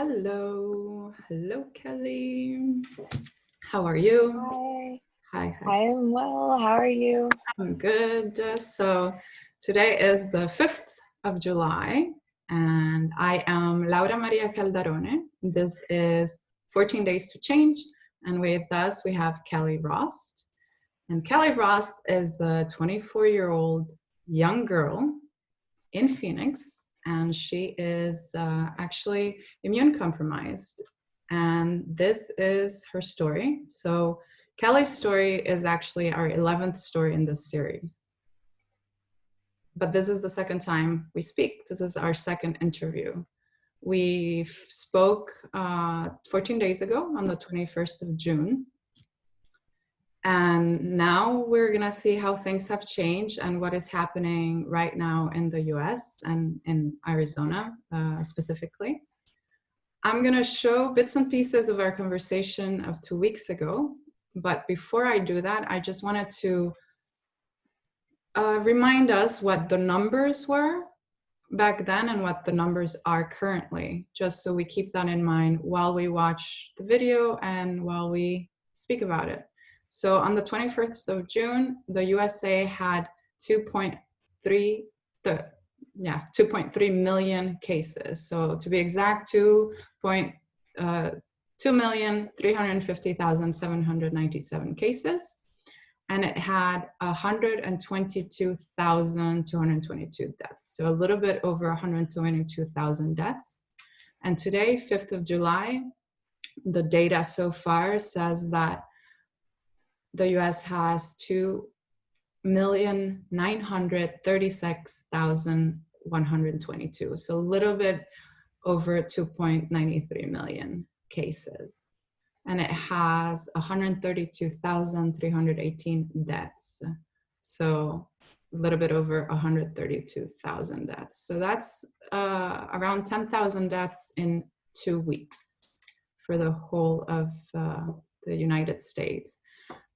Hello. Hello, Kelly. How are you? Hi, Hi. I am well. How are you? I'm good. So today is the 5th of July, and I am Laura Maria Calderone. This is 14 Days to Change, and with us we have Kelli Rost. And Kelli Rost is a 24-year-old young girl in Phoenix, and she is actually immune compromised. And this is her story. So Kelli's story is actually our 11th story in this series. But this is the second time we speak. This is our second interview. We spoke 14 days ago on the 21st of June. And now we're going to see how things have changed and what is happening right now in the US and in Arizona specifically. I'm going to show bits and pieces of our conversation of 2 weeks ago. But before I do that, I just wanted to remind us what the numbers were back then and what the numbers are currently, just so we keep that in mind while we watch the video and while we speak about it. So on the 21st of June, the USA had 2.3 million cases. So to be exact, 2,350,797 cases. And it had 122,222 deaths. So a little bit over 122,000 deaths. And today, 5th of July, the data so far says that the US has 2,936,122. So a little bit over 2.93 million cases. And it has 132,318 deaths. So a little bit over 132,000 deaths. So that's around 10,000 deaths in 2 weeks for the whole of the United States.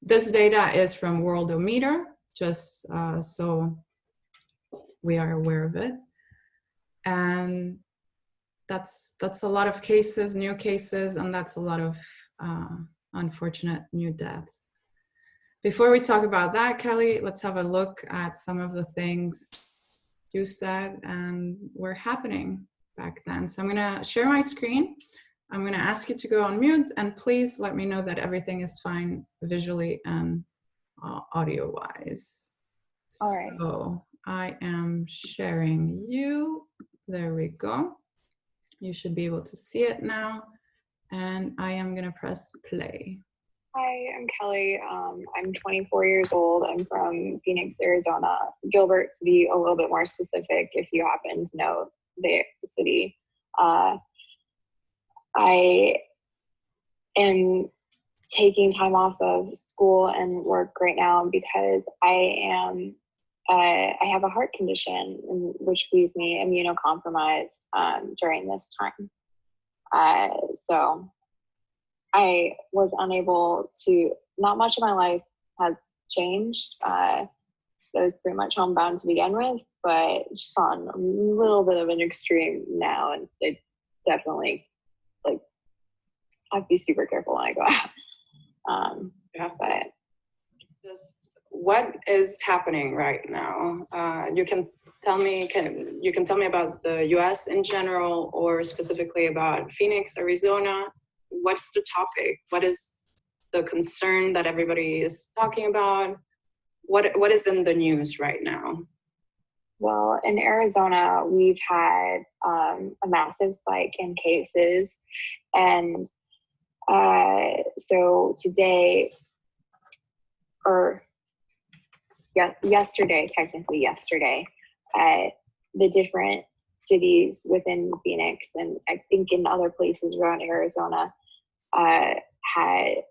This data is from Worldometer, just so we are aware of it. And that's a lot of cases, new cases, and that's a lot of unfortunate new deaths. Before we talk about that, Kelli, let's have a look at some of the things you said and were happening back then. So I'm gonna share my screen. I'm gonna ask you to go on mute, and please let me know that everything is fine visually and audio-wise. All right. So I am sharing you. There we go. You should be able to see it now. And I am going to press play. Hi, I'm Kelli. I'm 24 years old. I'm from Phoenix, Arizona. Gilbert, to be a little bit more specific, if you happen to know the city. I am taking time off of school and work right now because I have a heart condition which leaves me immunocompromised during this time. So I was unable to, not much of my life has changed. I was pretty much homebound to begin with, but just on a little bit of an extreme now. And it definitely, I have to be super careful when I go out. But just what is happening right now? You can tell me about the US in general, or specifically about Phoenix, Arizona. What's the topic? What is the concern that everybody is talking about? What is in the news right now? Well, in Arizona, we've had a massive spike in cases. And so today, yesterday, the different cities within Phoenix, and I think in other places around Arizona, had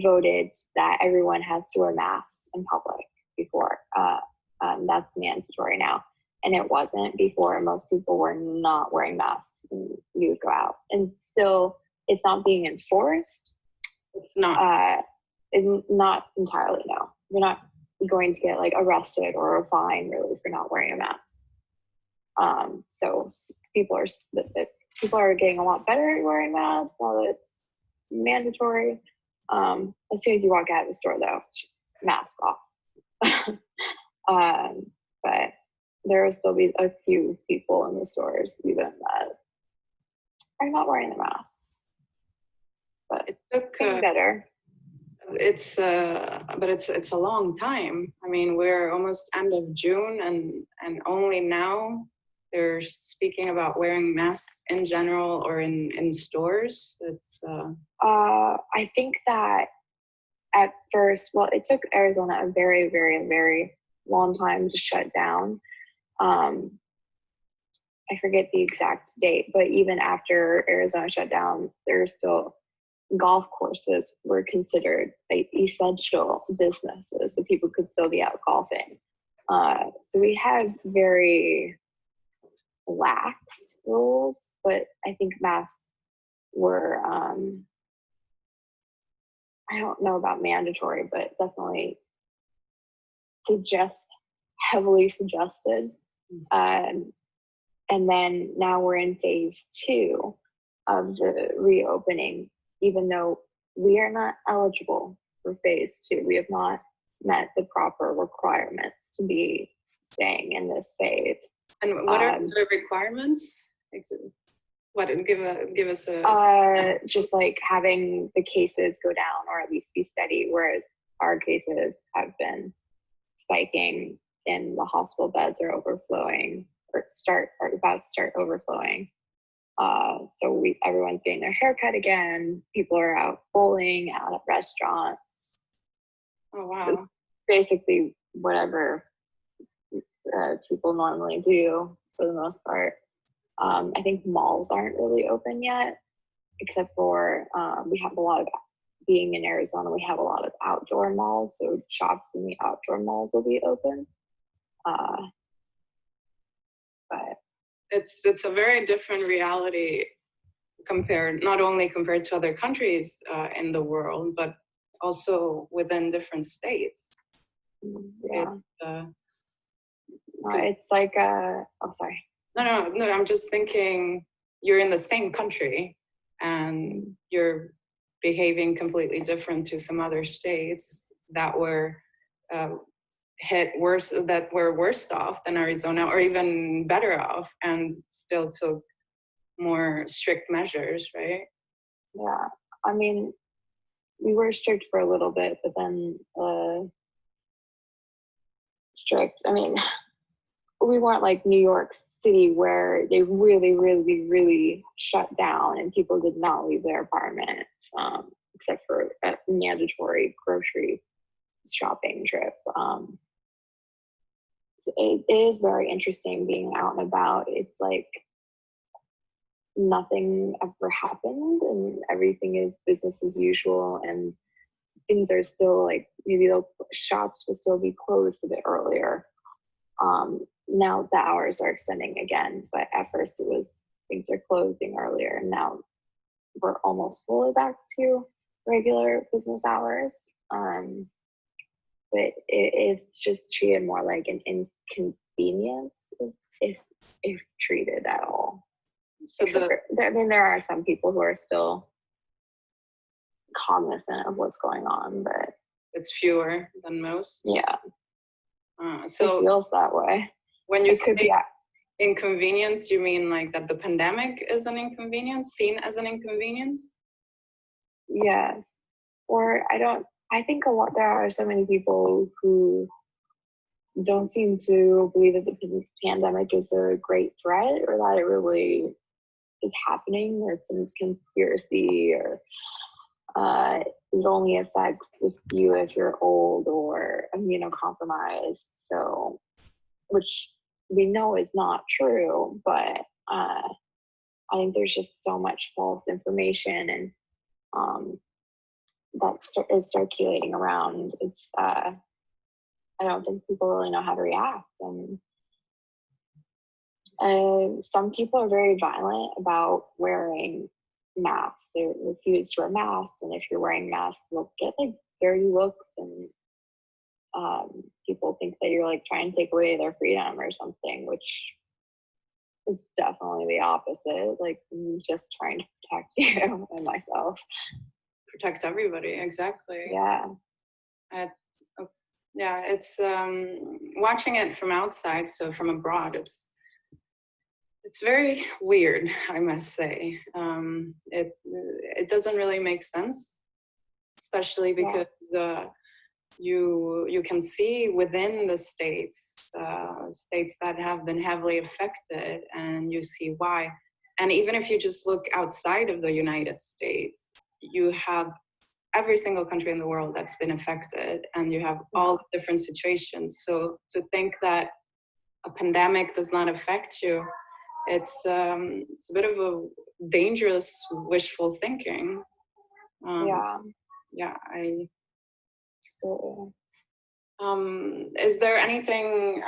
voted that everyone has to wear masks in public before. That's mandatory now. And it wasn't before. Most people were not wearing masks and you would go out. And still, it's not being enforced. It's not. Not entirely, no. You're not going to get arrested or a fine really for not wearing a mask. So people are, people are getting a lot better at wearing masks now that it's mandatory. As soon as you walk out of the store, though, it's just mask off. But there will still be a few people in the stores even that are not wearing the masks. But it's getting better. But it's a long time. I mean, we're almost end of June, and only now they're speaking about wearing masks in general or in stores. It's I think that at first, well, it took Arizona a very, very, very long time to shut down. I forget the exact date, but even after Arizona shut down, there's still golf courses were considered like essential businesses, so people could still be out golfing. So we had very lax rules, but I think masks were, I don't know about mandatory, but definitely heavily suggested. And then now we're in phase 2 of the reopening, even though we are not eligible for phase 2. We have not met the proper requirements to be staying in this phase. And what are the requirements? What, give us a just like having the cases go down or at least be steady, whereas our cases have been spiking and the hospital beds are overflowing or about to start overflowing. So everyone's getting their hair cut again. People are out bowling, out at restaurants. Oh wow! So basically, whatever people normally do for the most part. I think malls aren't really open yet, except for we have a lot of, being in Arizona, we have a lot of outdoor malls, so shops in the outdoor malls will be open. But it's a very different reality not only compared to other countries in the world, but also within different states. Yeah. It's like oh, sorry. No, I'm just thinking you're in the same country and you're behaving completely different to some other states that were hit worse, that were worse off than Arizona, or even better off, and still took more strict measures, right? Yeah, I mean, we were strict for a little bit, but then strict, I mean, we weren't like New York City where they really, really, really shut down and people did not leave their apartments, except for a mandatory grocery shopping trip. It is very interesting being out and about. It's like nothing ever happened and everything is business as usual, and things are still like, maybe the shops will still be closed a bit earlier. Now the hours are extending again, but at first it was things are closing earlier, and now we're almost fully back to regular business hours. But it's just treated more like an inconvenience if treated at all. So I mean, there are some people who are still cognizant of what's going on, but it's fewer than most. Yeah. So it feels that way. When you say inconvenience, you mean like that the pandemic is an inconvenience, seen as an inconvenience? Yes. Or I think there are so many people who don't seem to believe that the pandemic is a great threat, or that it really is happening, or some conspiracy, or it only affects you if you're old or immunocompromised. So, which we know is not true, but I think there's just so much false information and that is circulating around. It's I don't think people really know how to react, and some people are very violent about wearing masks. They refuse to wear masks, and if you're wearing masks, you'll get like dirty looks, and people think that you're like trying to take away their freedom or something, which is definitely the opposite. Like, I'm just trying to protect you and myself. Protect everybody, exactly. Yeah. Yeah, it's watching it from outside, so from abroad, it's very weird, I must say. It doesn't really make sense, especially because you can see within the states that have been heavily affected, and you see why. And even if you just look outside of the United States, you have every single country in the world that's been affected, and you have all different situations. So to think that a pandemic does not affect you, it's a bit of a dangerous wishful thinking. Yeah, Absolutely. Is there anything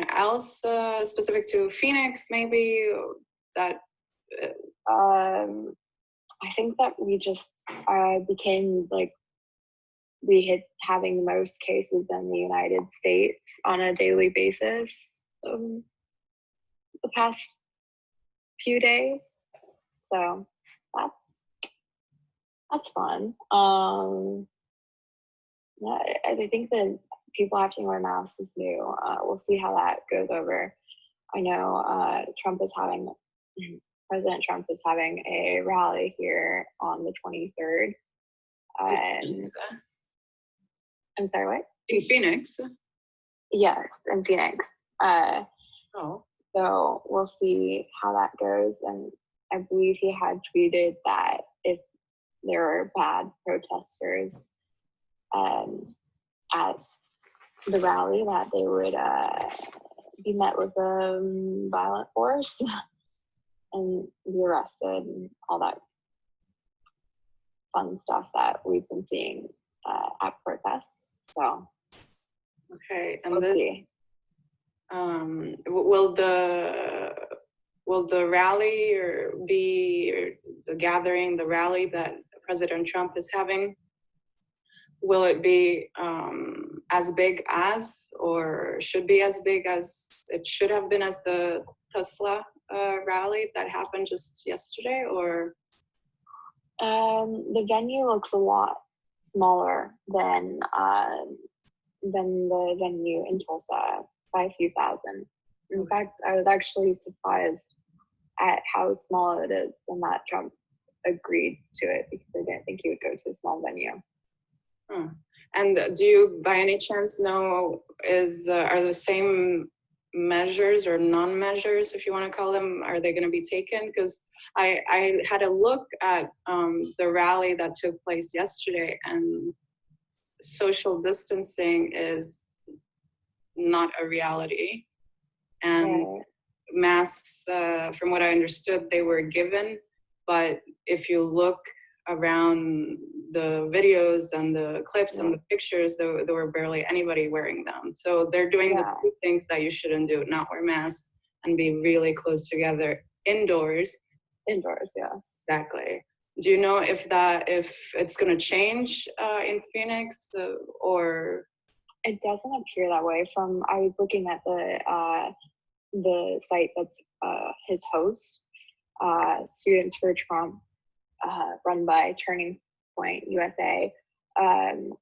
else specific to Phoenix, maybe, that? I think that we just became like, we hit having the most cases in the United States on a daily basis the past few days. So that's fun. Yeah, I think that people having to wear masks is new. We'll see how that goes over. I know President Trump is having a rally here on the 23rd. I'm sorry, what? In Phoenix? Yes, in Phoenix. So we'll see how that goes. And I believe he had tweeted that if there were bad protesters at the rally, that they would be met with violent force and be arrested and all that fun stuff that we've been seeing at protests. So okay, and we'll see. Will the rally or the gathering, the rally that President Trump is having, will it be as big as, or should be as big as it should have been as the Tesla rally that happened just yesterday, or? The venue looks a lot smaller than the venue in Tulsa by a few thousand. In fact, I was actually surprised at how small it is and that Trump agreed to it, because I didn't think he would go to a small venue. And do you by any chance know, are the same measures or non-measures, if you want to call them, are they going to be taken? Because I had a look at the rally that took place yesterday, and social distancing is not a reality. And masks, from what I understood, they were given, but if you look around the videos and the clips and the pictures, there were barely anybody wearing them. So they're doing the two things that you shouldn't do: not wear masks and be really close together indoors. Indoors, yes. Exactly. Do you know if it's going to change in Phoenix, or? It doesn't appear that way. I was looking at the site that's his host, Students for Trump, run by Turning Point USA, and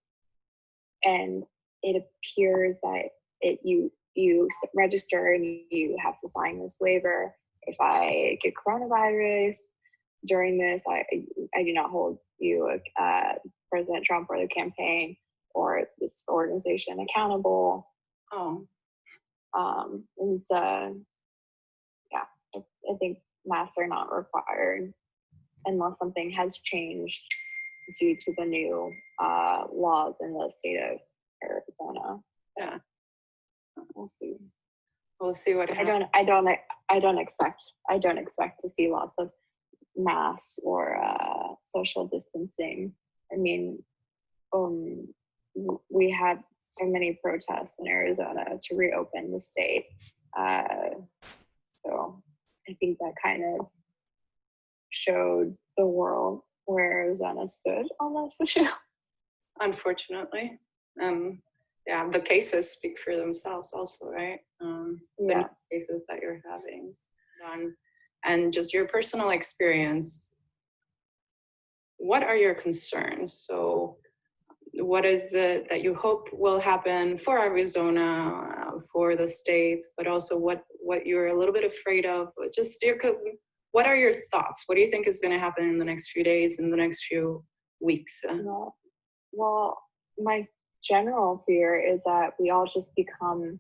it appears that you register and you have to sign this waiver. If I get coronavirus during this, I do not hold you, President Trump, or the campaign or this organization accountable. And so, yeah, I think masks are not required unless something has changed due to the new laws in the state of Arizona. Yeah, we'll see. We'll see what happens. I don't expect to see lots of masks or social distancing. I mean, we had so many protests in Arizona to reopen the state. So I think that kind of showed the world where Arizona stood on this issue. Unfortunately. yeah, the cases speak for themselves also, right? The new cases that you're having. And just your personal experience, what are your concerns? So what is it that you hope will happen for Arizona, for the States, but also what you're a little bit afraid of? Just what are your thoughts? What do you think is going to happen in the next few days, in the next few weeks? Well, my general fear is that we all just become,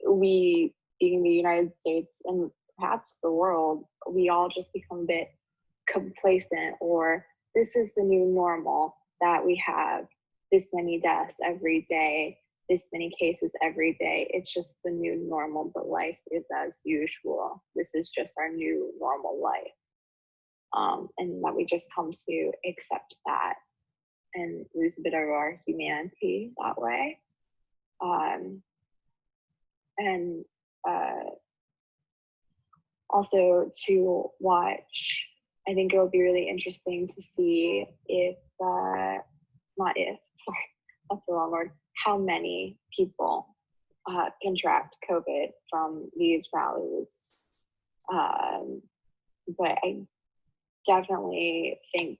we being the United States and perhaps the world, we all just become a bit complacent, or this is the new normal, that we have this many deaths every day, this many cases every day. It's just the new normal, but life is as usual. This is just our new normal life. And that we just come to accept that and lose a bit of our humanity that way. And also to watch, I think it will be really interesting to see if, that's the wrong word, how many people contract COVID from these rallies. But I definitely think,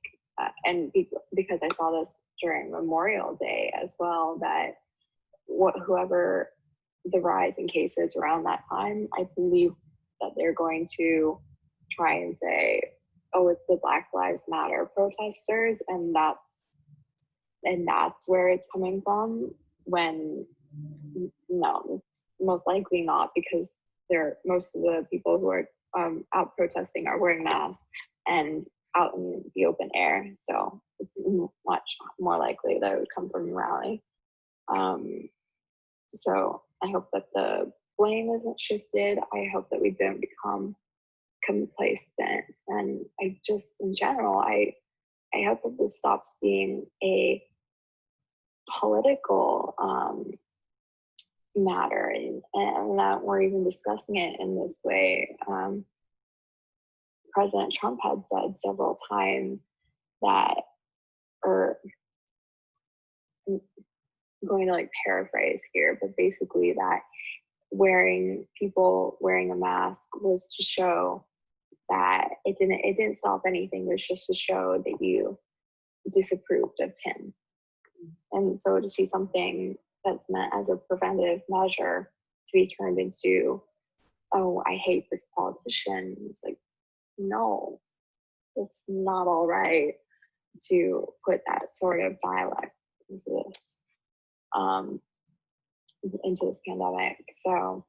and because I saw this during Memorial Day as well, that whoever the rise in cases around that time, I believe that they're going to try and say, oh, it's the Black Lives Matter protesters, and that's where it's coming from, when no, it's most likely not, because most of the people who are out protesting are wearing masks and out in the open air, so it's much more likely that it would come from a rally. So I hope that the blame isn't shifted. I hope that we don't become complacent. And I just, in general, I hope that this stops being a political matter, and that we're even discussing it in this way. President Trump had said several times that, or I'm going to paraphrase here, but basically that people wearing a mask was to show that it didn't stop anything. It was just to show that you disapproved of him. And so to see something that's meant as a preventative measure to be turned into, oh, I hate this politician, it's like, no, it's not all right to put that sort of dialect into this pandemic. So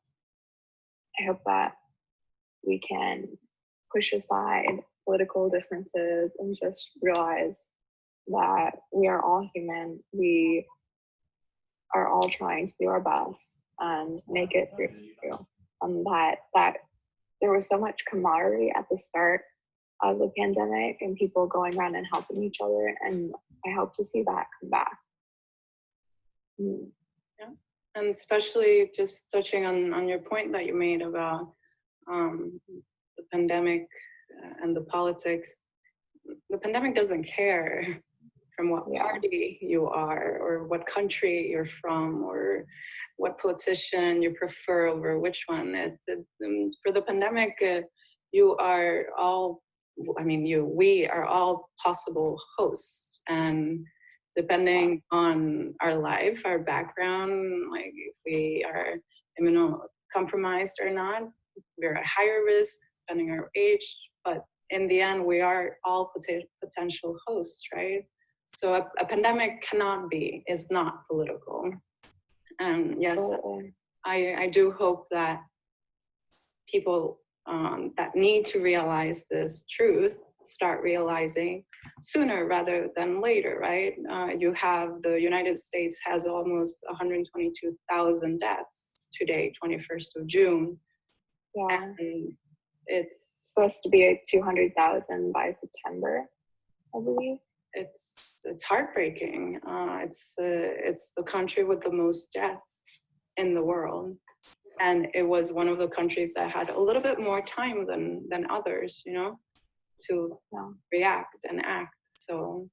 I hope that we can push aside political differences and just realize that we are all human. We are all trying to do our best and make it through. And that there was so much camaraderie at the start of the pandemic and people going around and helping each other. And I hope to see that come back. Yeah, and especially just touching on your point that you made about the pandemic and the politics. The pandemic doesn't care from what party you are, or what country you're from, or what politician you prefer over which one. For the pandemic, you are all, we are all possible hosts, and depending on our life, our background, like if we are immunocompromised or not, we're at higher risk depending on our age, but in the end, we are all potential hosts, right? So a pandemic is not political. And yes, I do hope that people that need to realize this truth start realizing sooner rather than later, right? You have the United States has almost 122,000 deaths today, 21st of June. Yeah. And it's supposed to be 200,000 by September, I believe. It's heartbreaking. It's the country with the most deaths in the world, and it was one of the countries that had a little bit more time than others, to react and act. So,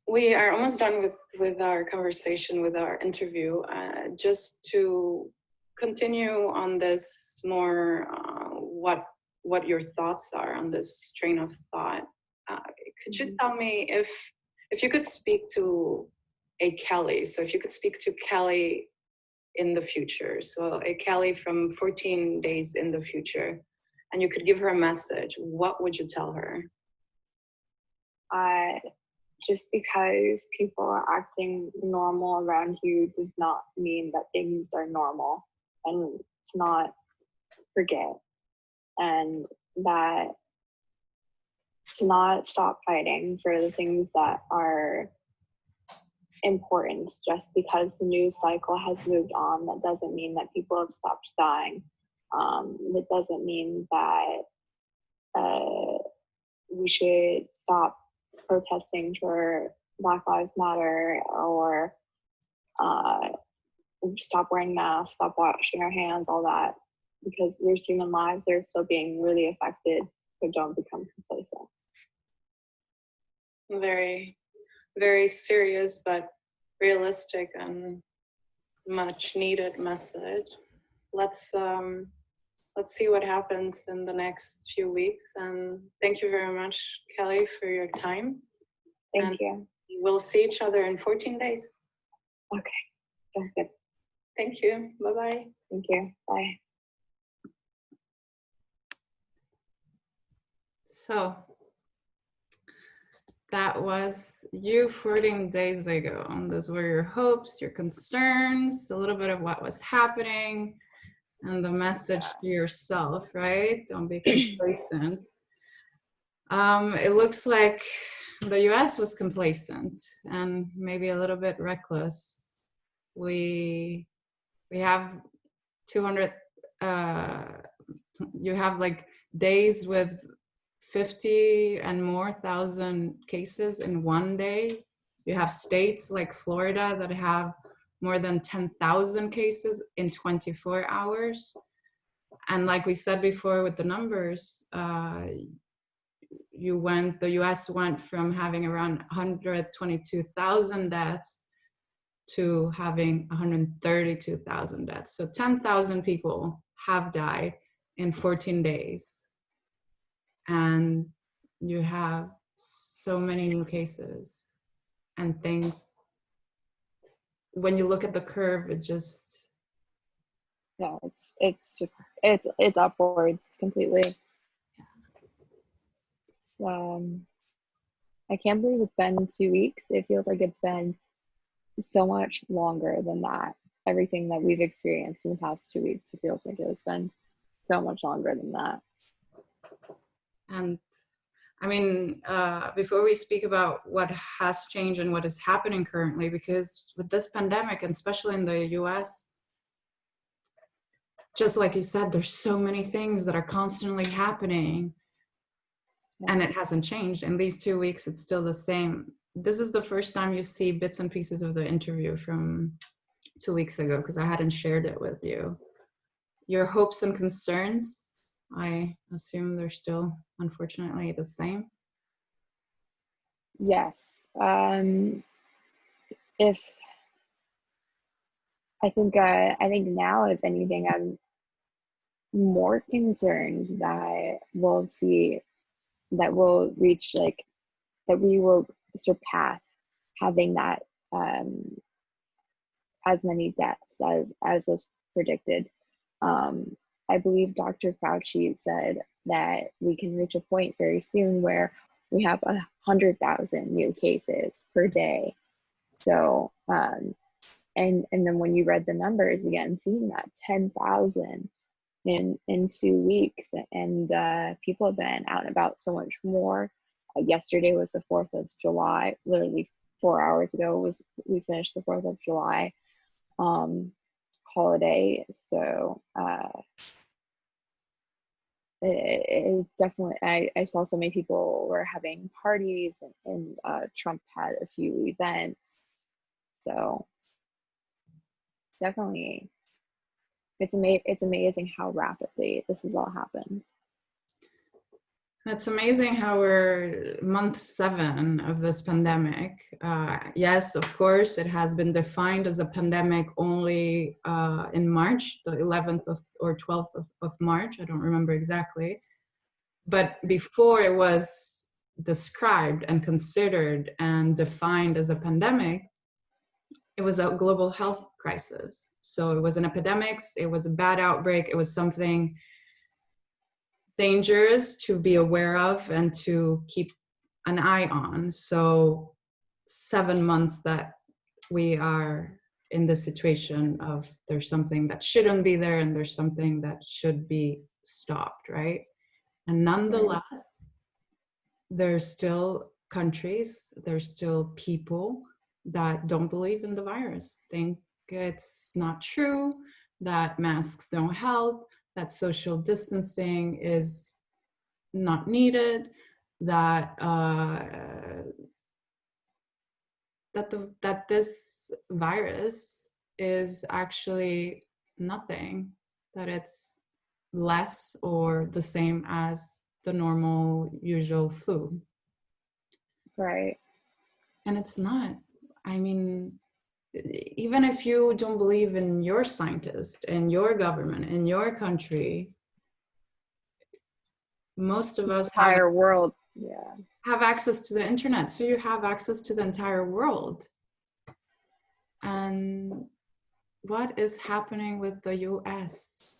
we are almost done with our conversation, with our interview. Just to continue on this more, what your thoughts are on this train of thought. Could you tell me if you could speak to a Kelli? So if you could speak to Kelli in the future, so a Kelli from 14 days in the future, and you could give her a message, what would you tell her? Just because people are acting normal around you does not mean that things are normal, and to not forget, and that to not stop fighting for the things that are important. Just because the news cycle has moved on, that doesn't mean that people have stopped dying. That doesn't mean that we should stop protesting for Black Lives Matter, or stop wearing masks, stop washing our hands, all that. Because there's human lives, they're still being really affected, so don't become complacent. Very, very serious but realistic and much needed message. Let's see what happens in the next few weeks. And thank you very much, Kelli, for your time. Thank you. We'll see each other in 14 days. Okay, sounds good. Thank you. Bye-bye. Thank you. Bye. So that was you 14 days ago. And those were your hopes, your concerns, a little bit of what was happening, and the message to yourself, right? Don't be complacent. It looks like the US was complacent and maybe a little bit reckless. We have 200, you have like days with 50 and more thousand cases in one day. You have states like Florida that have more than 10,000 cases in 24 hours. And like we said before with the numbers, the US went from having around 122,000 deaths to having 132,000 deaths. So 10,000 people have died in 14 days. And you have so many new cases and things. When you look at the curve, it just... Yeah, it's upwards completely. I can't believe it's been 2 weeks. It feels like it's been so much longer than that. Everything that we've experienced in the past 2 weeks, it feels like it's been so much longer than that. And I mean, before we speak about what has changed and what is happening currently, because with this pandemic, and especially in the US, just like you said, there's so many things that are constantly happening, and it hasn't changed. In these 2 weeks, it's still the same. This is the first time you see bits and pieces of the interview from 2 weeks ago, because I hadn't shared it with you. Your hopes and concerns, I assume they're still, unfortunately, the same. Yes. If I think now, if anything, I'm more concerned that we'll see that we'll reach, like, that we will surpass having that as many deaths as was predicted. I believe Dr. Fauci said that we can reach a point very soon where we have 100,000 new cases per day. So, and then when you read the numbers again, seeing that 10,000 in 2 weeks, and people have been out and about so much more. Yesterday was the 4th of July. Literally 4 hours ago we finished the 4th of July holiday. So it's definitely, I saw so many people were having parties, and Trump had a few events. So definitely, it's amazing how rapidly this has all happened. It's amazing how we're month 7 of this pandemic. Yes, of course, it has been defined as a pandemic only in March, the 11th or 12th of March. I don't remember exactly. But before it was described and considered and defined as a pandemic, it was a global health crisis. So it was an epidemic, it was a bad outbreak, it was something dangerous to be aware of and to keep an eye on. So 7 months that we are in this situation of there's something that shouldn't be there and there's something that should be stopped, right? And nonetheless, there's still countries, there's still people that don't believe in the virus, think it's not true, that masks don't help, that social distancing is not needed, that that this virus is actually nothing, that it's less or the same as the normal usual flu. Right. And it's not. I mean, even if you don't believe in your scientist, in your government, in your country, most of us Entire world. Yeah. have access to the internet. So you have access to the entire world. And what is happening with the US?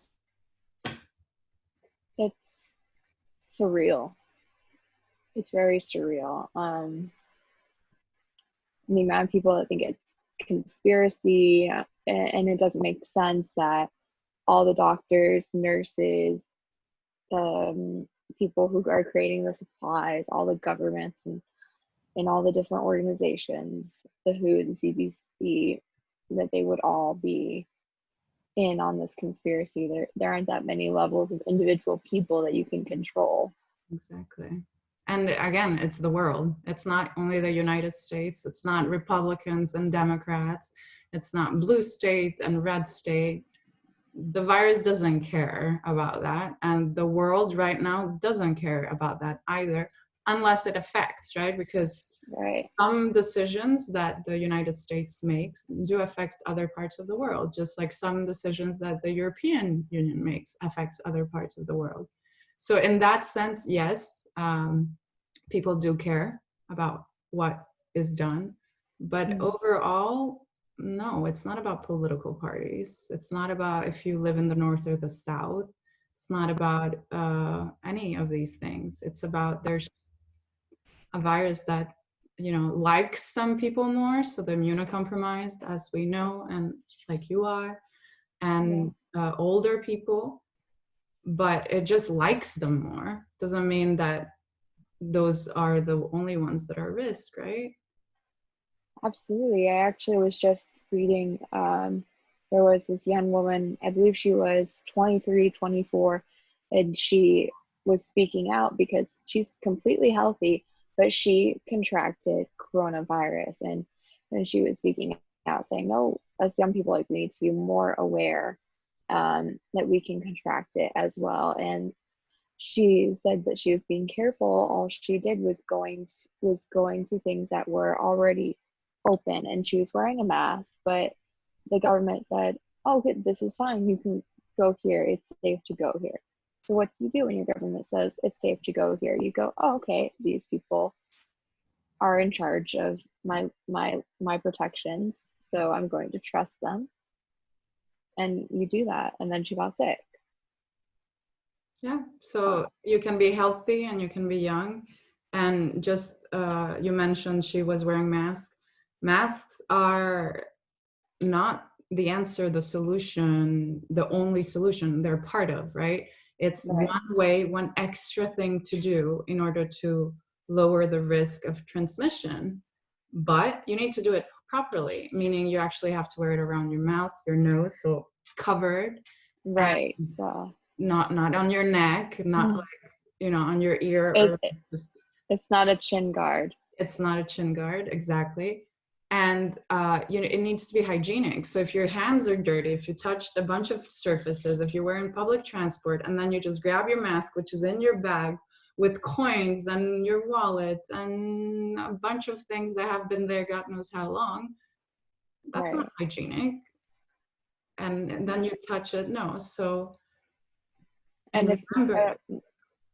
It's surreal. It's very surreal. The amount of people that think it's conspiracy, and it doesn't make sense that all the doctors, nurses, people who are creating the supplies, all the governments and all the different organizations, the WHO, the CDC, that they would all be in on this conspiracy. There aren't that many levels of individual people that you can control. Exactly. And again, it's the world. It's not only the United States. It's not Republicans and Democrats. It's not blue state and red state. The virus doesn't care about that. And the world right now doesn't care about that either, unless it affects, right? Because Right. some decisions that the United States makes do affect other parts of the world, just like some decisions that the European Union makes affects other parts of the world. So in that sense, yes, people do care about what is done. But overall, no, it's not about political parties. It's not about if you live in the North or the South. It's not about any of these things. It's about there's a virus that likes some people more, so the immunocompromised, as we know, and like you are, and older people, but it just likes them more. Doesn't mean that those are the only ones that are at risk, right? Absolutely. I actually was just reading, there was this young woman, I believe she was 23, 24, and she was speaking out because she's completely healthy, but she contracted coronavirus. And she was speaking out saying, no, as young people, like, we need to be more aware that we can contract it as well. And she said that she was being careful. All she did was going to things that were already open, and she was wearing a mask, but the government said, oh, this is fine, you can go here, it's safe to go here. So what do you do when your government says it's safe to go here? You go, oh, okay, these people are in charge of my protections, so I'm going to trust them. And you do that. And then she got sick. Yeah, so you can be healthy and you can be young. And just you mentioned she was wearing masks. Masks are not the answer, the solution, the only solution. They're part of, right? It's Right. one way, one extra thing to do in order to lower the risk of transmission. But you need to do it properly, meaning you actually have to wear it around your mouth, your nose, so covered. Right. So Not on your neck, not like on your ear, or just, it's not a chin guard. it's not a chin guard, exactly. And it needs to be hygienic. So if your hands are dirty, if you touched a bunch of surfaces, if you're wearing public transport and then you just grab your mask, which is in your bag, with coins and your wallet and a bunch of things that have been there God knows how long. That's not Right. hygienic. And then you touch it. No. So, And and if remember, no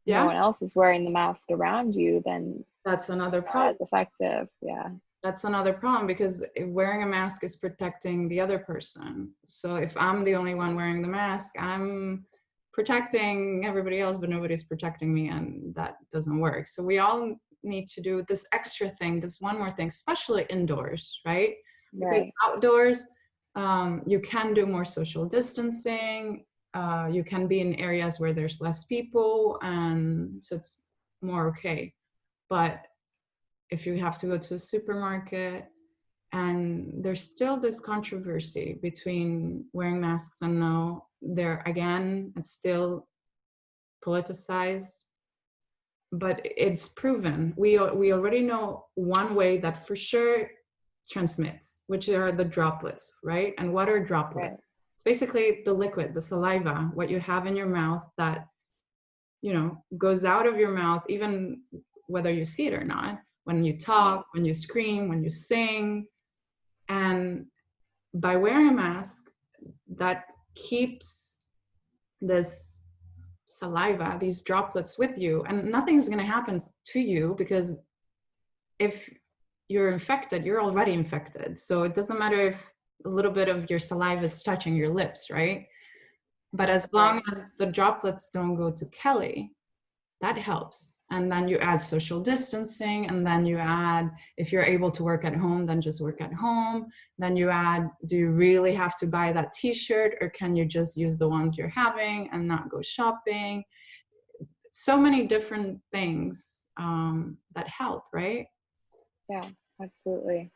yeah, one else is wearing the mask around you, then that's another not problem. as effective. Yeah. That's another problem because wearing a mask is protecting the other person. So if I'm the only one wearing the mask, I'm protecting everybody else, but nobody's protecting me, and that doesn't work. So we all need to do this extra thing, this one more thing, especially indoors, right? Because Right. outdoors, you can do more social distancing. You can be in areas where there's less people, and so it's more okay. But if you have to go to a supermarket, and there's still this controversy between wearing masks and no, there again, it's still politicized, but it's proven. We already know one way that for sure transmits, which are the droplets, right? And what are Right. droplets? It's basically the liquid, the saliva, what you have in your mouth that, goes out of your mouth, even whether you see it or not, when you talk, when you scream, when you sing. And by wearing a mask, that keeps this saliva, these droplets with you, and nothing's going to happen to you, because if you're infected, you're already infected. So it doesn't matter if a little bit of your saliva is touching your lips, right? But as long Right. as the droplets don't go to Kelli, that helps. And then you add social distancing, and then you add, if you're able to work at home, then just work at home. Then you add, do you really have to buy that t-shirt, or can you just use the ones you're having and not go shopping? So many different things that help, right? Yeah. Absolutely.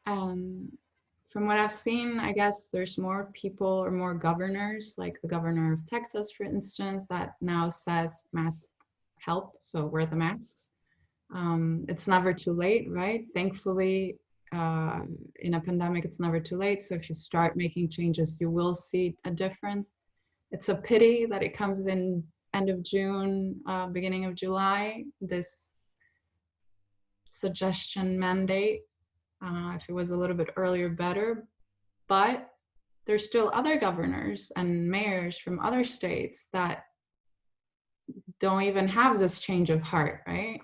From what I've seen, I guess there's more people or more governors, like the governor of Texas, for instance, that now says mask help, so wear the masks. It's never too late, right? Thankfully, in a pandemic, it's never too late. So if you start making changes, you will see a difference. It's a pity that it comes in end of June, beginning of July, this suggestion mandate. If it was a little bit earlier, better. But there's still other governors and mayors from other states that don't even have this change of heart, right?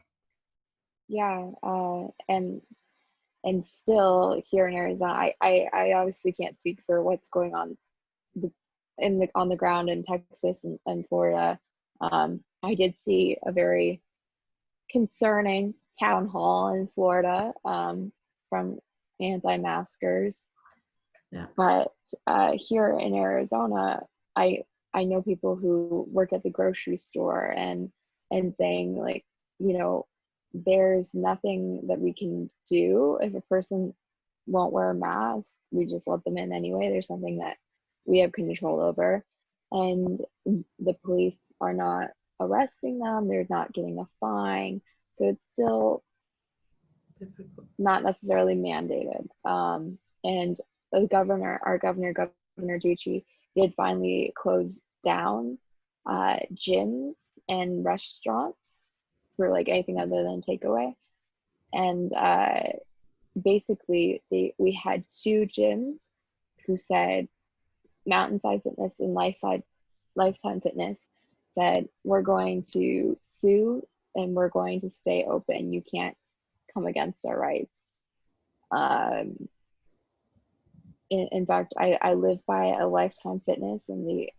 Yeah. And still here in Arizona, I obviously can't speak for what's going on on the ground in Texas and Florida. I did see a very concerning town hall in Florida from anti-maskers. Yeah. But here in Arizona, I I know people who work at the grocery store and saying like, you know, there's nothing that we can do if a person won't wear a mask. We just let them in anyway. There's something that we have control over, and the police are not arresting them. They're not getting a fine, so it's still Difficult. not necessarily mandated. And the governor, our governor, Governor Ducey, did finally close down gyms and restaurants for like anything other than takeaway. And basically, we had two gyms who said Mountainside Fitness and Lifetime Fitness said, we're going to sue and we're going to stay open. You can't come against our rights. In fact, I live by a Lifetime Fitness, and the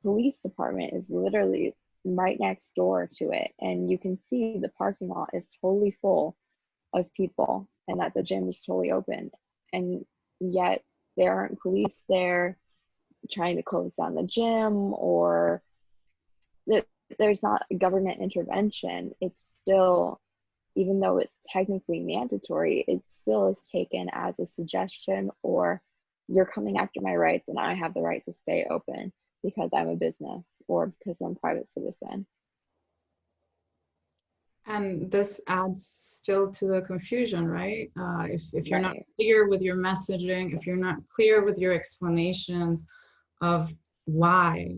police department is literally right next door to it. And you can see the parking lot is totally full of people, and that the gym is totally open. And yet there aren't police there trying to close down the gym, or that there's not government intervention. It's still, even though it's technically mandatory, it still is taken as a suggestion, or you're coming after my rights and I have the right to stay open because I'm a business or because I'm a private citizen. And this adds still to the confusion, right? If you're not Right. clear with your messaging, if you're not clear with your explanations of why,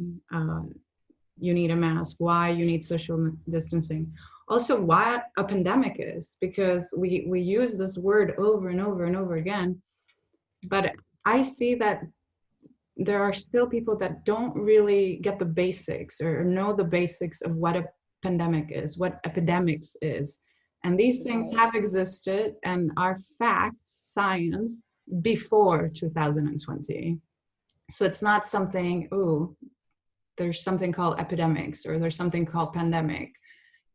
you need a mask, why you need social distancing, also what a pandemic is, because we use this word over and over and over again. But I see that there are still people that don't really get the basics or know the basics of what a pandemic is, what epidemics is. And these things have existed and are facts, science, before 2020. So it's not something, oh, there's something called epidemics or there's something called pandemic.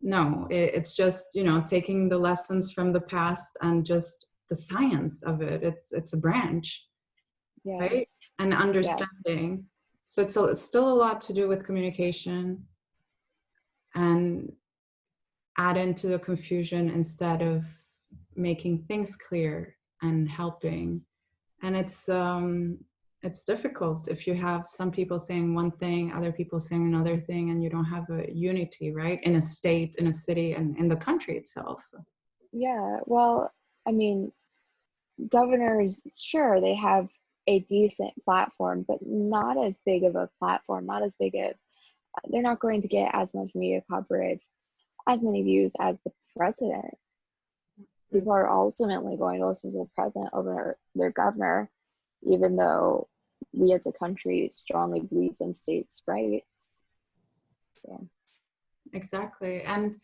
No, it's just, you know, taking the lessons from the past and just the science of it. It's a branch, right? And understanding. So it's still a lot to do with communication and add into the confusion instead of making things clear and helping. And it's difficult if you have some people saying one thing, other people saying another thing, and you don't have a unity, right? In a state, in a city, and in the country itself. Yeah, well, I mean, governors, sure, they have a decent platform, but not as big of a platform, not as big of, they're not going to get as much media coverage, as many views as the president. People are ultimately going to listen to the president over their governor, even though we as a country strongly believe in states' rights. So. Exactly. And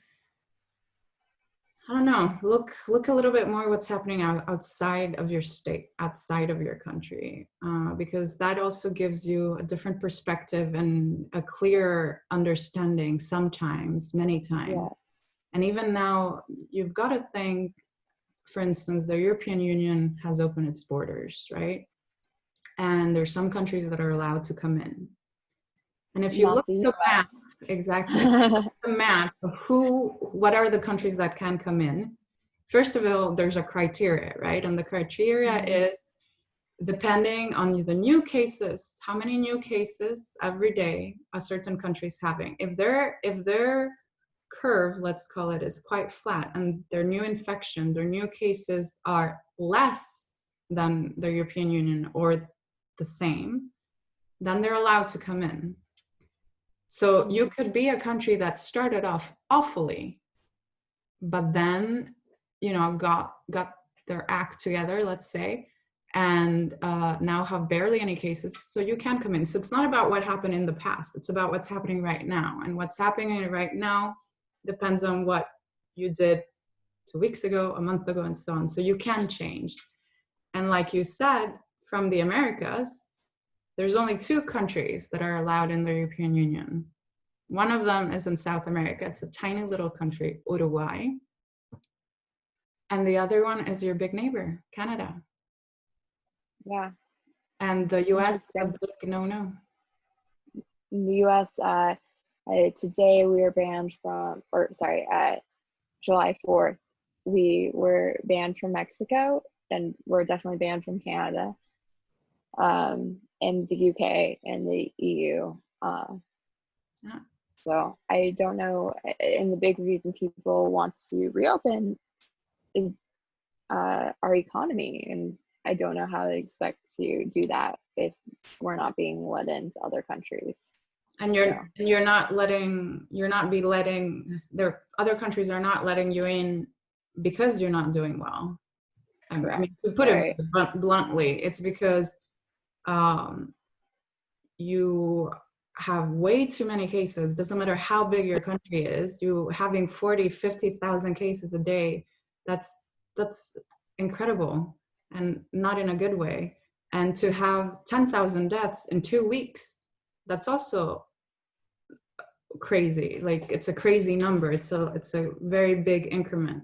I don't know, look a little bit more what's happening outside of your state, outside of your country, because that also gives you a different perspective and a clear understanding sometimes, many times. Yes. And even now, you've got to think, for instance, the European Union has opened its borders, right? And there's some countries that are allowed to come in. And if you look at the map, exactly, the map of what are the countries that can come in, first of all, there's a criteria, right? And the criteria is depending on the new cases, how many new cases every day a certain country is having. If their curve, let's call it, is quite flat and their new infection, their new cases are less than the European Union or the same, then they're allowed to come in. So you could be a country that started off awfully, but then, you know, got their act together, let's say, and now have barely any cases. So you can come in. So it's not about what happened in the past. It's about what's happening right now. And what's happening right now depends on what you did 2 weeks ago, a month ago, and so on. So you can change. And like you said, from the Americas, there's only 2 countries that are allowed in the European Union. One of them is in South America. It's a tiny little country, Uruguay. And the other one is your big neighbor, Canada. Yeah. And the US is a big no-no. In the US, today we were banned from, July 4th, we were banned from Mexico, and we're definitely banned from Canada, and the UK and the EU. So I don't know, and the big reason people want to reopen is our economy, and I don't know how they expect to do that if we're not being let into other countries. And you're not letting other countries are not letting you in because you're not doing well. I mean, to put it bluntly, it's because you have way too many cases. Doesn't matter how big your country is, you having 40, 50,000 cases a day, that's incredible and not in a good way. And to have 10,000 deaths in 2 weeks, that's also crazy. Like, it's a crazy number. It's a very big increment.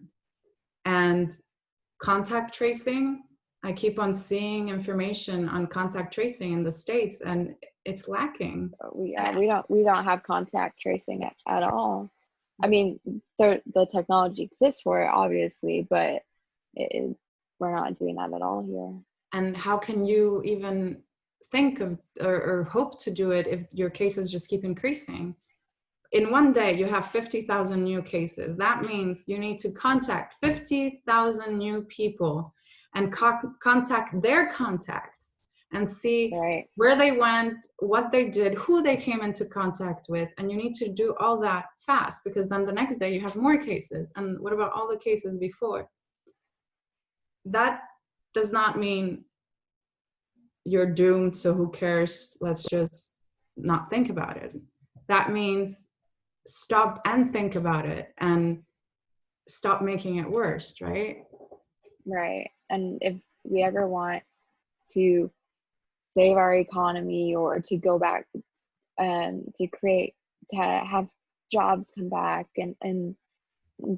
And contact tracing, I keep on seeing information on contact tracing in the States, and it's lacking. We don't have contact tracing at all. I mean, the technology exists for it, obviously, but we're not doing that at all here. And how can you even think of or hope to do it if your cases just keep increasing? In one day, you have 50,000 new cases. That means you need to contact 50,000 new people and contact their contacts and see Right. where they went, what they did, who they came into contact with. And you need to do all that fast, because then the next day you have more cases. And what about all the cases before? That does not mean you're doomed, so who cares? Let's just not think about it. That means stop and think about it and stop making it worse, right? Right. And if we ever want to save our economy or to go back and to have jobs come back and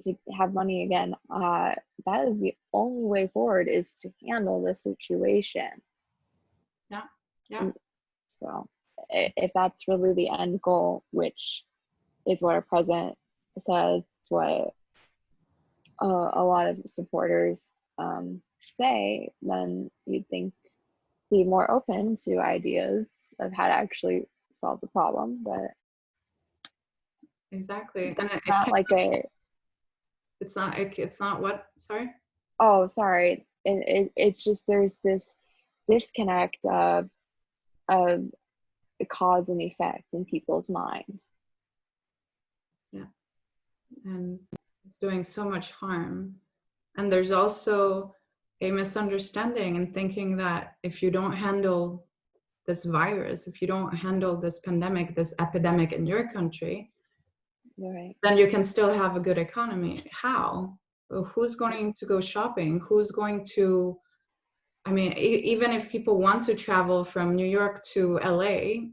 to have money again, that is the only way forward, is to handle the situation. Yeah. Yeah. And so if that's really the end goal, which is what our president says, what a lot of supporters say, then you'd think be more open to ideas of how to actually solve the problem. But Exactly. And it not can, like a, it's not what, sorry? oh, sorry. It's just there's this disconnect of cause and effect in people's mind. Yeah. And it's doing so much harm. And there's also a misunderstanding in thinking that if you don't handle this virus, if you don't handle this pandemic, this epidemic in your country, Right. then you can still have a good economy. How? Who's going to go shopping? Who's going to, I mean, even if people want to travel from New York to LA,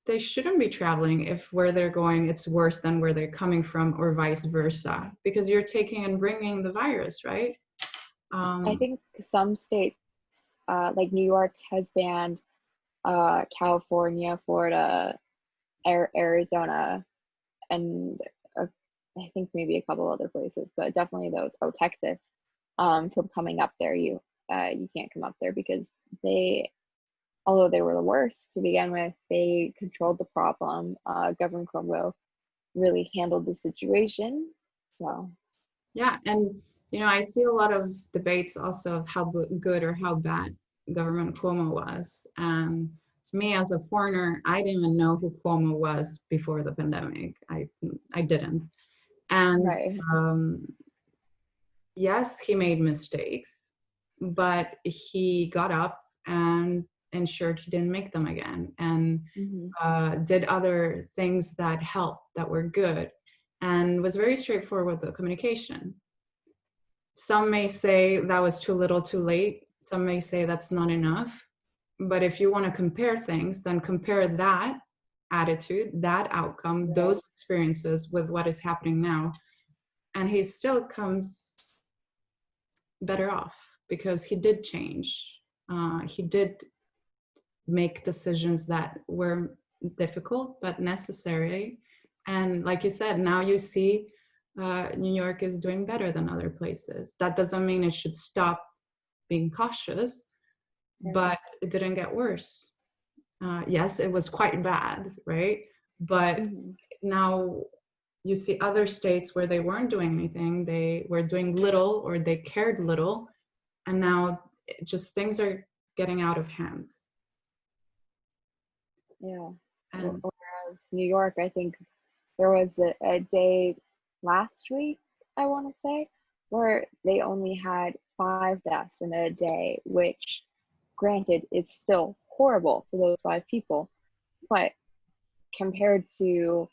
they shouldn't be traveling if where they're going it's worse than where they're coming from, or vice versa, because you're taking and bringing the virus, right? I think some states, like New York, has banned California, Florida, Arizona, and I think maybe a couple other places, but definitely those. Oh, Texas, from coming up there. You can't come up there because they, although they were the worst to begin with, they controlled the problem. Governor Cuomo really handled the situation. So Yeah, and I see a lot of debates also of how good or how bad government Cuomo was. And me as a foreigner, I didn't even know who Cuomo was before the pandemic. I didn't. And right, yes, he made mistakes, but he got up and ensured he didn't make them again, and mm-hmm. did other things that helped, that were good, and was very straightforward with the communication. Some may say that was too little too late. Some may say that's not enough. But if you want to compare things, then compare that attitude, that outcome, Right. those experiences with what is happening now. And he still comes better off because he did change. He did make decisions that were difficult but necessary. And like you said, now you see New York is doing better than other places. That doesn't mean it should stop being cautious, but it didn't get worse. Yes, it was quite bad, right? But Mm-hmm. now you see other states where they weren't doing anything, they were doing little or they cared little, and now just things are getting out of hands. Yeah. And Whereas New York, I think there was a day last week, I want to say, where they only had 5 deaths in a day, which, granted, is still horrible for those 5 people, but compared to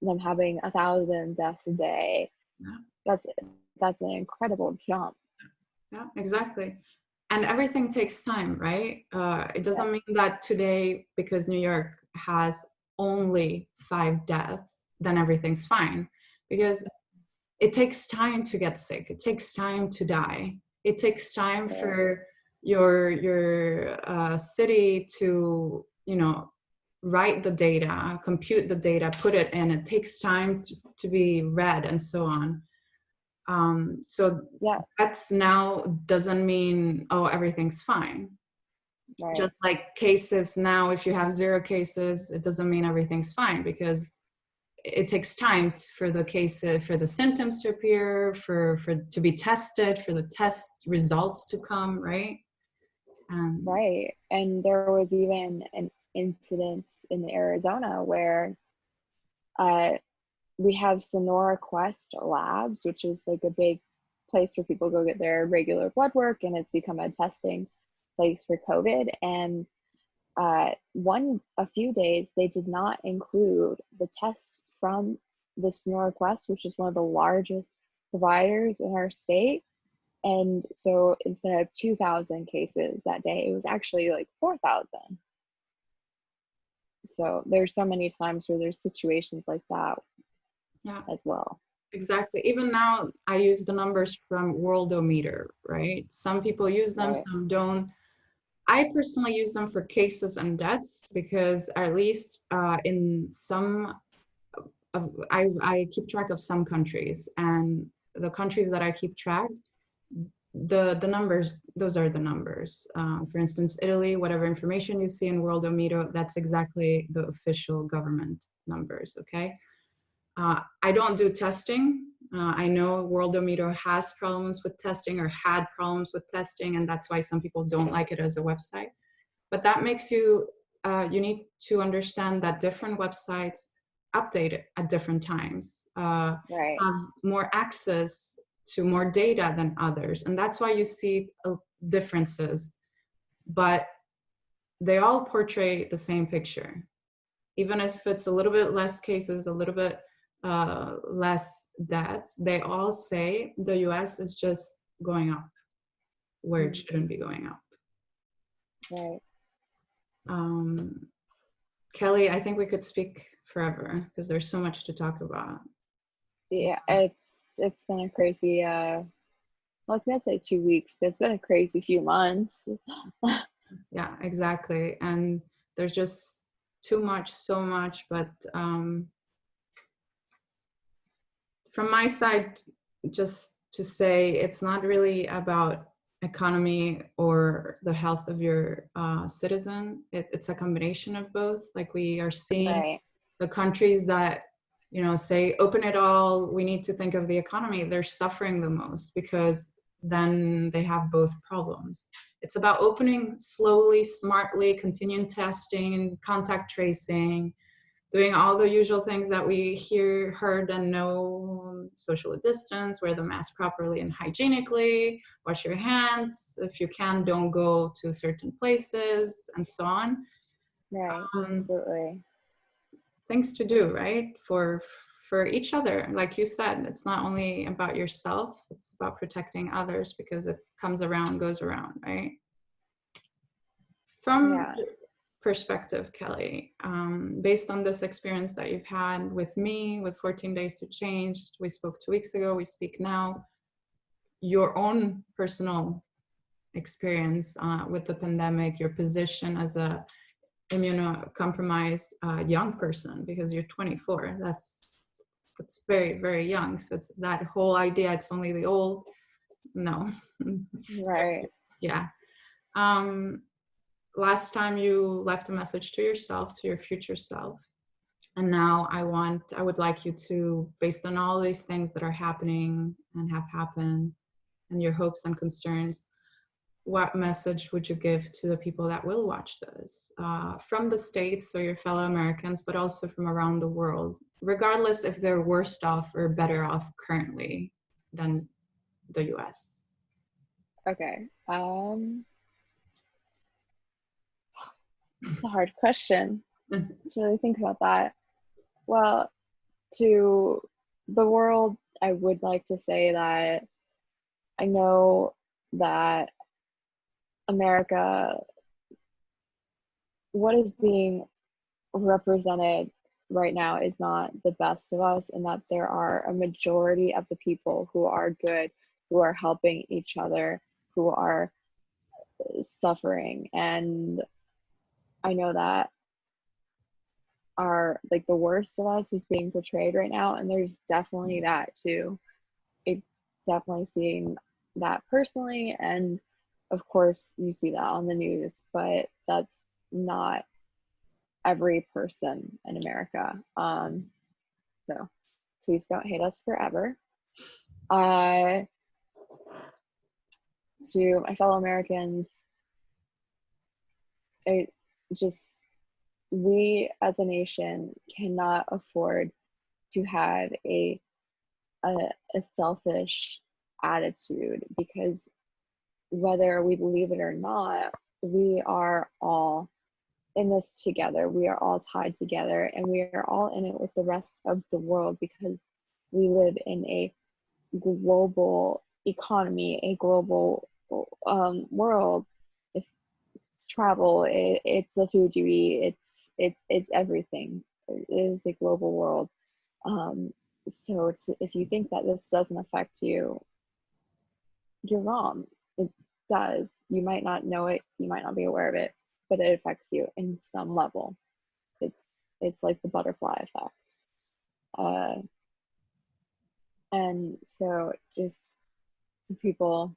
them having 1,000 deaths a day, yeah. that's an incredible jump. Yeah, exactly. And everything takes time, right? It doesn't mean that today, because New York has only 5 deaths, then everything's fine. Because it takes time to get sick. It takes time to die. It takes time for your city to, write the data, compute the data, put it in. It takes time to be read and so on. So that's now doesn't mean, oh, everything's fine. Right. Just like cases now, if you have 0 cases, it doesn't mean everything's fine, because it takes time for the cases, for the symptoms to appear, for to be tested, for the test results to come, right? And Right. And there was even an incident in Arizona where uh, we have Sonora Quest Labs, which is like a big place where people go get their regular blood work, and it's become a testing place for COVID. And a few days they did not include the tests from the Sonora Quest, which is one of the largest providers in our state. And so instead of 2,000 cases that day, it was actually like 4,000. So there's so many times where there's situations like that yeah, as well. exactly. Even now, I use the numbers from Worldometer, right? Some people use them, Right. some don't. I personally use them for cases and deaths because at least in some I keep track of some countries, and the countries that I keep track, the numbers, those are the numbers. For instance, Italy, whatever information you see in Worldometer, that's exactly the official government numbers. Okay. I don't do testing. I know Worldometer has problems with testing or had problems with testing, and that's why some people don't like it as a website. But that makes you, you need to understand that different websites update it at different times, Right. have more access to more data than others. And that's why you see differences, but they all portray the same picture. Even if it's a little bit less cases, a little bit less deaths, they all say the US is just going up where it Mm, shouldn't be going up. right. Um, Kelli, I think we could speak forever because there's so much to talk about. Yeah, it's been a crazy well, I was gonna say 2 weeks, but it's been a crazy few months. Yeah, exactly. And there's just too much, so much. But from my side, just to say, it's not really about economy or the health of your citizen. It's a combination of both. Like we are seeing Right. the countries that say open it all, we need to think of the economy, they're suffering the most because then they have both problems. It's about opening slowly, smartly, continuing testing and contact tracing, doing all the usual things that we heard and know: social distance, wear the mask properly and hygienically, wash your hands, if you can, don't go to certain places, and so on. Right. um, Absolutely. Things to do, right? For each other. Like you said, it's not only about yourself, it's about protecting others because it comes around, goes around, right? From Yeah. perspective, Kelli, based on this experience that you've had with me, with 14 Days to Change, we spoke 2 weeks ago, we speak now, your own personal experience with the pandemic, your position as a immunocompromised young person, because you're 24. That's very, very young. So it's that whole idea, it's only the old. No. Right. Yeah. Um, Last time you left a message to yourself, to your future self. And now I would like you to, based on all these things that are happening and have happened and your hopes and concerns, what message would you give to the people that will watch this from the States, so your fellow Americans, but also from around the world, regardless if they're worse off or better off currently than the US? Okay. It's a hard question. Let's really think about that. Well, to the world, I would like to say that I know that America, what is being represented right now is not the best of us, and that there are a majority of the people who are good, who are helping each other, who are suffering. And I know that are like the worst of us is being portrayed right now, and there's definitely that too. It's definitely seeing that personally, and of course you see that on the news, but that's not every person in America. So please don't hate us forever. uh to my fellow Americans, I just, we as a nation cannot afford to have a, a selfish attitude, because whether we believe it or not, we are all in this together. We are all tied together, and we are all in it with the rest of the world, because we live in a global economy, a global world. If travel, it's the food you eat, it's everything. It is a global world. Um, so if you think that this doesn't affect you, you're wrong. It does. You might not know it, you might not be aware of it, but it affects you in some level. It's it's like the butterfly effect. Uh, and so just people,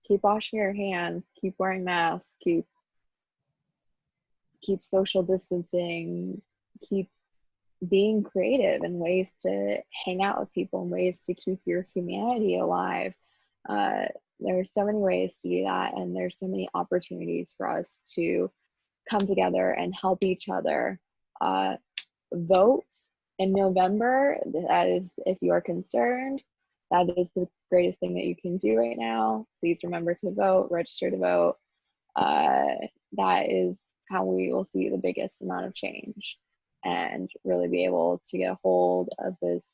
keep washing your hands, keep wearing masks, keep social distancing, keep being creative in ways to hang out with people, and ways to keep your humanity alive. Uh, there's so many ways to do that, and there's so many opportunities for us to come together and help each other. Vote in November. That is, if you are concerned, that is the greatest thing that you can do right now. Please remember to vote, register to vote. That is how we will see the biggest amount of change, and really be able to get a hold of this,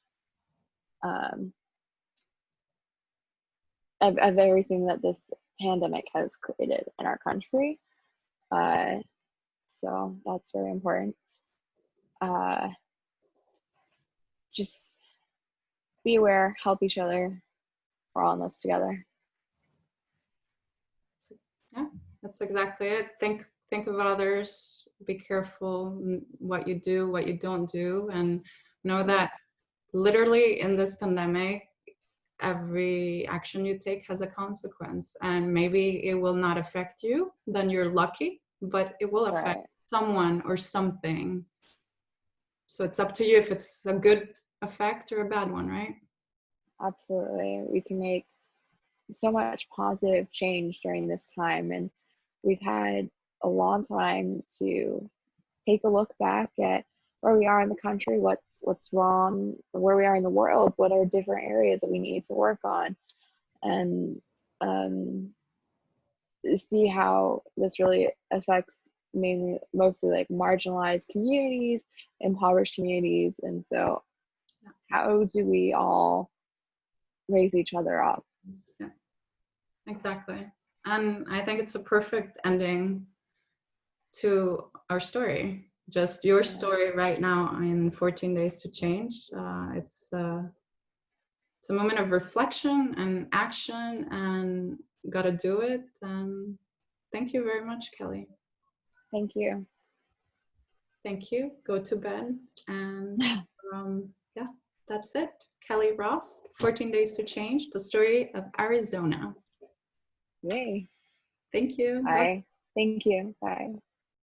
of everything that this pandemic has created in our country. So that's very important. Just be aware, help each other. We're all in this together. Yeah, that's exactly it. Think of others, be careful what you do, what you don't do, and know that literally in this pandemic, every action you take has a consequence, and maybe it will not affect you, then you're lucky, but it will affect someone or something. So it's up to you if it's a good effect or a bad one, right? Absolutely. We can make so much positive change during this time, and we've had a long time to take a look back at where we are in the country, what's wrong, where we are in the world, what are different areas that we need to work on, and see how this really affects mostly like marginalized communities, impoverished communities. And so how do we all raise each other up? Yeah, exactly. And I think it's a perfect ending to our story. Just your story right now in 14 Days to Change. It's a moment of reflection and action, and gotta do it. And thank you very much, Kelli. Thank you. Thank you. Go to bed. And yeah, that's it. Kelli Rost, 14 Days to Change, the story of Arizona. Yay. Thank you. Bye. Thank you. Bye.